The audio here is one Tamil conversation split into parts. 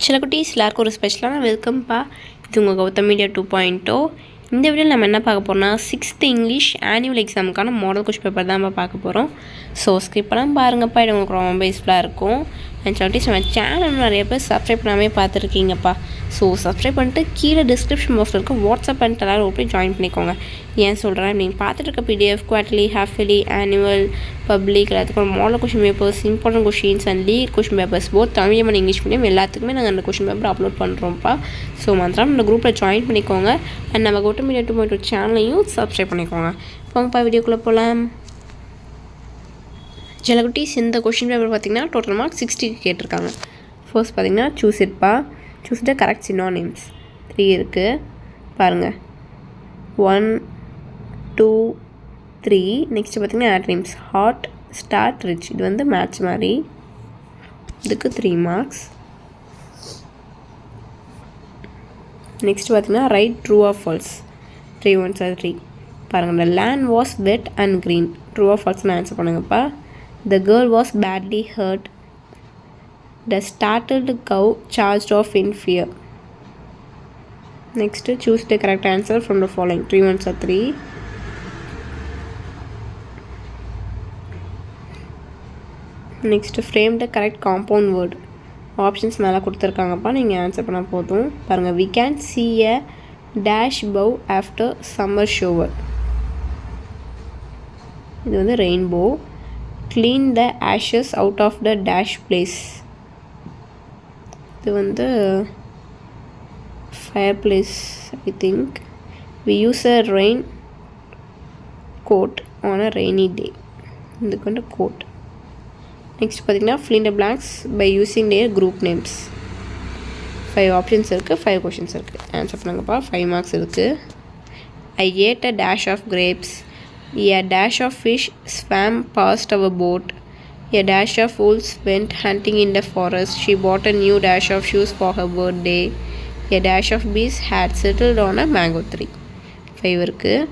சில குட்டீஸ் எல்லாருக்கும் ஒரு ஸ்பெஷலான வெல்கம்ப்பா. இது உங்கள் கௌதம் மீடியா 2.0. இந்த வீடியோவில் நம்ம என்ன பார்க்க போகிறோம்னா 6th இங்கிலீஷ் ஆனுவல் எக்ஸாமுக்கான மாடல் கொஸ்டின் பேப்பர் தான் நம்ம பார்க்க போகிறோம். ஸோ ஸ்கிப் பண்ணாமல் பாருங்கப்பா, இது உங்களுக்கு ரொம்ப யூஸ்ஃபுல்லாக இருக்கும். அண்ட் சில குட்டீஸ் நம்ம சேனல் நிறைய பேர் சப்ஸ்கிரைப் பண்ணாமே பார்த்துருக்கீங்கப்பா. ஸோ சப்ஸ்கிரைப் பண்ணிட்டு கீழே டிஸ்கிரிப்ஷன் பாக்ஸில் இருக்க வாட்ஸ்அப் அண்ட் எல்லாரும் போய் ஜாயின் பண்ணிக்கோங்க. ஏன் சொல்கிறேன், நீங்கள் பார்த்துட்டு இருக்க PDF, quarterly, halfly, annual, public எல்லாத்துக்கும் model question papers, important questions and lead question papers both Tamil and English medium எல்லாத்துக்குமே நாங்கள் அந்த கொஸ்டின் பேப்பர் அப்லோட் பண்ணுறோம்ப்பா. ஸோ மறந்துடாம இந்த குரூப்பில் ஜாயின் பண்ணிக்கோங்க. அண்ட் நம்ம கௌதம் மீடியா 2.0 சேனலையும் சப்ஸ்கிரைப் பண்ணிக்கோங்க. போங்கப்பா வீடியோக்குள்ளே போகலாம். சில குட்டீஸ் இந்த கொஸ்டின் பேப்பர் பார்த்திங்கன்னா டோட்டல் மார்க் 60 கேட்டிருக்காங்க. ஃபர்ஸ்ட் பார்த்திங்கன்னா choose இட்ப்பா. Choose the correct synonyms 3 இருக்குது பாருங்கள். 1 2 3. நெக்ஸ்ட்டு பார்த்திங்கன்னா ஆட்ரிம்ஸ் ஹாட், ஸ்டார்ட், ரிச். இது வந்து மேட்ச் மாதிரி, இதுக்கு 3 மார்க்ஸ். நெக்ஸ்ட் பார்த்திங்கன்னா right true or false. 3 1s are 3 பாருங்கள். The land was wet and green. True or ஃபால்ஸ்னு ஆன்சர் பண்ணுங்கப்பா. The girl was badly hurt. The startled cow charged off in fear. Next, choose the correct answer from the following. 3 1s are 3. Next, frame the correct compound word. Options மேலே கொடுத்துருக்காங்கப்பா, நீங்கள் ஆன்சர் பண்ணால் போதும். பாருங்கள். We can see a dash bow after summer shower. இது வந்து rainbow. Clean the ashes out of the dash place. இது வந்து fireplace I think. We use a rain coat on a rainy day. இதுக்கு வந்து coat. நெக்ஸ்ட் பார்த்திங்கன்னா fill in the blanks by using their group names. 5 options இருக்குது, 5 கொஷின்ஸ் இருக்குது. ஆன்சர் பண்ணுங்கப்பா. 5 மார்க்ஸ் இருக்குது. I ate a dash of grapes. A dash of fish swam past our boat. A dash of wolves went hunting in the forest. She bought a new dash of shoes for her birthday. A dash of bees had settled on a mango tree. 5 இருக்குது.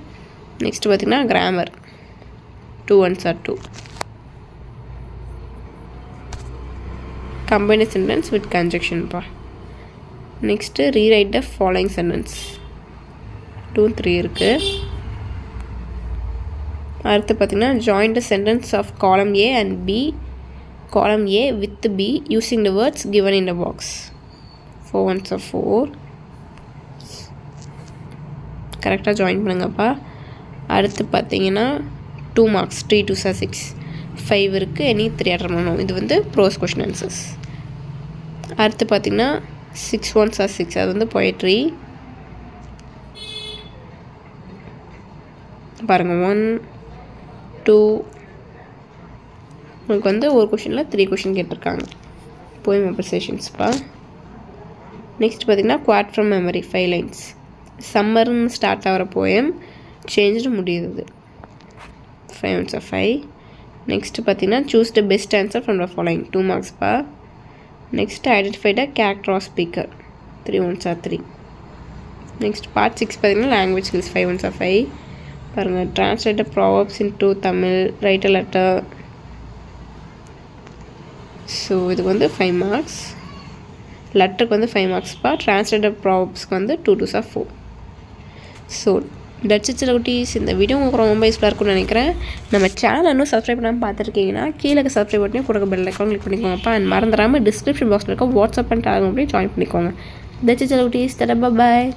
நெக்ஸ்ட் பார்த்திங்கன்னா grammar 2 1s are 2. Combine a sentence with conjunction பா. Next rewrite the following sentence. 2 3 இருக்குது. அடுத்து பார்த்திங்கன்னா join the sentence of column A and B, column A with B using the words given in the box. 4 1s are 4. கரெக்டாக ஜாயின் பண்ணுங்கப்பா. அடுத்து பார்த்திங்கன்னா 2 மார்க்ஸ். 3 2s are 6. 5 இருக்குது. எனி 3 அட்டன் பண்ணணும். இது வந்து ப்ரோஸ் கொஷின் ஆன்சர்ஸ். அடுத்து பார்த்திங்கன்னா 6 1s are 6. அது வந்து பொயட்ரி. பாருங்கள். 1 2 உங்களுக்கு வந்து ஒரு கொஷினில் 3 கொஷின் கேட்டிருக்காங்க. போயம் அப்ரிசியேஷன்ஸ்ப்பா. நெக்ஸ்ட் பார்த்திங்கன்னா குவாட் ஃப்ரம் மெமரி 5 லைன்ஸ். சம்மர்னு ஸ்டார்ட் ஆகிற போயம் சேஞ்சுன்னு முடியுது. 5 1s are 5. நெக்ஸ்ட்டு பார்த்திங்கன்னா choose the best answer from the following. 2 மார்க்ஸ்ப்பா. Next identify the character of speaker. 3 1s are 3. Next part 6 பார்த்திங்கன்னா லாங்குவேஜ் ஸ்கில்ஸ். 5 1s are 5 பாருங்கள். translate the proverbs into Tamil, write a letter. So இதுக்கு வந்து 5 மார்க்ஸ். லெட்டருக்கு வந்து 5 மார்க்ஸ்ப்பா. translate the proverbsக்கு வந்து 2 2s are 4. So that's it குட்டீஸ். இந்த வீடியோ உங்களுக்கு ரொம்ப யூஸ்ஃபுல்லாக இருக்கும்னு நினைக்கிறேன். நம்ம சேனல் இன்னும் சப்ஸ்கிரைப் பண்ணாமல் பார்த்துருக்கீங்கன்னா கீழே சப்ஸ்கிரைப் பண்ணி கொடுக்க பெல் ஐக்கான் கிளிக் பண்ணிக்கோங்கப்பா. அண்ட் மறந்துடாமல் டிஸ்கிரிப்ஷன் பாக்ஸில் இருக்க வாட்ஸ்அப் அண்ட் டெலிகிராம் அப்படியே ஜாயின் பண்ணிக்கோங்க. தட்ஸ் இட் குட்டீஸ். பாய்.